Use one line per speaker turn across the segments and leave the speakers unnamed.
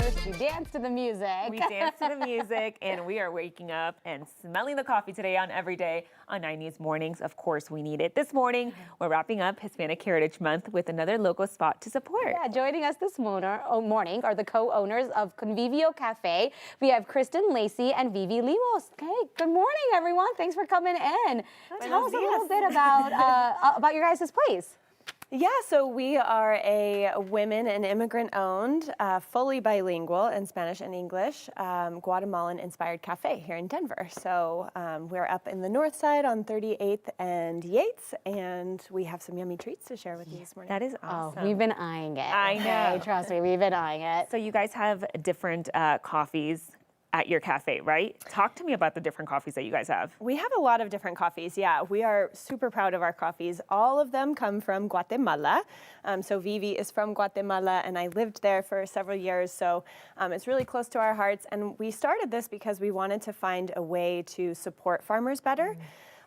We dance to the music.
We dance to the music, and we are waking up and smelling the coffee today on Every Day on 90s Mornings. Of course, we need it. This morning, we're wrapping up Hispanic Heritage Month with another local spot to support.
Yeah, joining us this morning are the co-owners of Confivio Cafe. We have Kristen Lacey and Vivi Limos. Okay, good morning, everyone. Thanks for coming in. Tell us a little bit about your guys' place.
Yeah, so we are a women and immigrant-owned, fully bilingual in Spanish and English, Guatemalan-inspired cafe here in Denver. So we're up in the north side on 38th and Yates, and we have some yummy treats to share with you this morning.
That is awesome.
Oh, we've been eyeing it.
I know.
Okay, trust me, we've been eyeing it.
So you guys have different coffees at your cafe, right? Talk to me about the different coffees that you guys have.
We have a lot of different coffees, yeah. We are super proud of our coffees. All of them come from Guatemala. So Vivi is from Guatemala, and I lived there for several years, so it's really close to our hearts. And we started this because we wanted to find a way to support farmers better.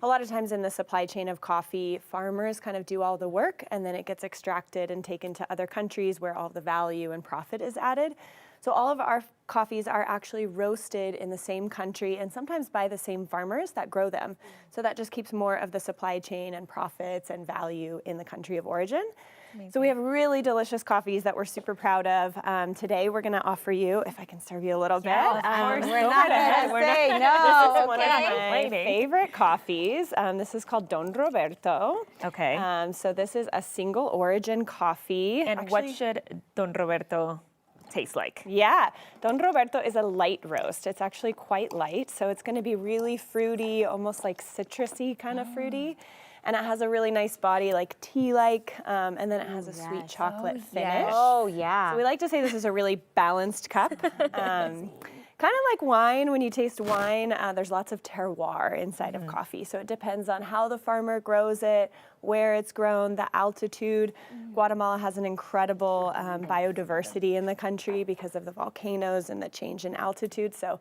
A lot of times in the supply chain of coffee, farmers kind of do all the work, and then it gets extracted and taken to other countries where all the value and profit is added. So all of our coffees are actually roasted in the same country and sometimes by the same farmers that grow them. So that just keeps more of the supply chain and profits and value in the country of origin. Amazing. So we have really delicious coffees that we're super proud of. Today we're going to offer you, if I can serve you a little bit.
Of course, we're not going to say no.
This is one of my favorite coffees. This is called Don Roberto.
Okay.
So this is a single origin coffee.
And what should Don Roberto taste like?
Yeah, Don Roberto is a light roast. It's actually quite light, so it's going to be really fruity, almost like citrusy kind of fruity. And it has a really nice body, like tea-like, and then it has a sweet chocolate finish.
Oh, yeah.
So we like to say this is a really balanced cup. Kind of like wine. When you taste wine, there's lots of terroir inside of coffee. So it depends on how the farmer grows it, where it's grown, the altitude. Guatemala has an incredible biodiversity in the country because of the volcanoes and the change in altitude. So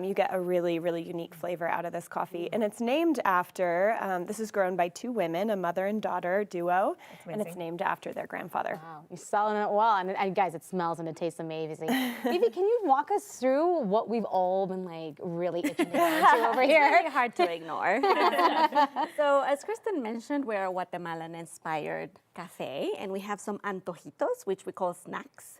you get a really, really unique flavor out of this coffee. And it's named after, this is grown by two women, a mother and daughter duo, and it's named after their grandfather.
Wow, you're selling it well. And guys, it smells and it tastes amazing. Vivi, can you walk us through what we've all been like really itching to go into over here?
It's really hard to ignore. So as Kristen mentioned, we're a Guatemalan-inspired cafe, and we have some antojitos, which we call snacks.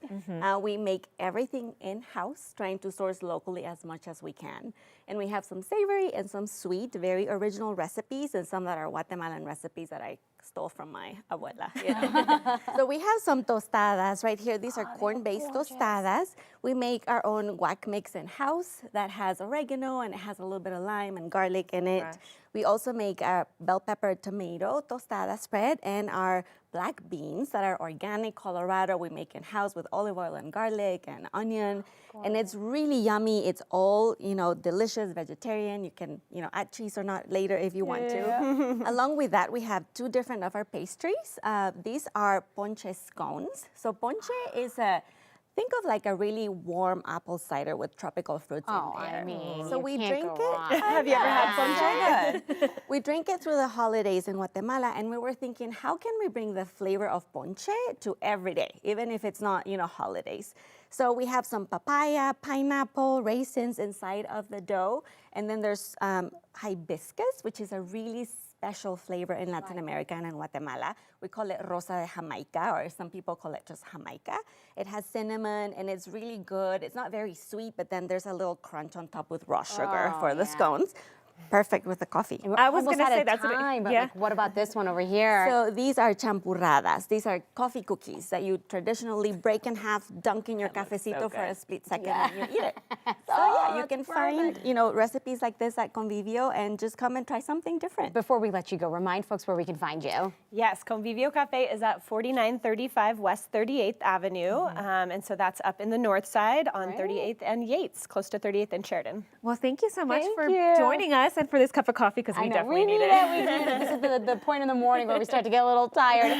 We make everything in-house, trying to source locally as much as we can. And we have some savory and some sweet, very original recipes, and some that are Guatemalan recipes that I stole from my abuela. You know? So we have some tostadas right here. These are corn-based tostadas. We make our own guac mix in-house that has oregano, and it has a little bit of lime and garlic in it. Fresh. We also make our bell pepper tomato tostada spread and our black beans that are organic Colorado. We make in-house with olive oil and garlic and onion. And it's really yummy. It's all, delicious, vegetarian. You can, add cheese or not later if you want to. Along with that, we have two different of our pastries. These are ponche scones. So ponche is think of like a really warm apple cider with tropical fruits in there.
I mean,
so we drink it.
Have you ever had ponche?
Good. We drink it through the holidays in Guatemala, and we were thinking, how can we bring the flavor of ponche to every day, even if it's not, holidays? So we have some papaya, pineapple, raisins inside of the dough, and then there's hibiscus, which is a really special flavor in Latin America and in Guatemala. We call it rosa de Jamaica, or some people call it just Jamaica. It has cinnamon, and it's really good. It's not very sweet, but then there's a little crunch on top with raw sugar for the scones. Perfect with the coffee.
I was going to say that's what about this one over here?
So these are champurradas. These are coffee cookies that you traditionally break in half, dunk in your cafecito for a split second, and you eat it. So you can find recipes like this at Confivio and just come and try something different.
Before we let you go, remind folks where we can find you.
Yes, Confivio Cafe is at 4935 West 38th Avenue, and so that's up in the north side on 38th and Yates, close to 38th and Sheridan.
Well, thank you so much for joining us and for this cup of coffee, because we definitely need it.
We need it. This is the point in the morning where we start to get a little tired.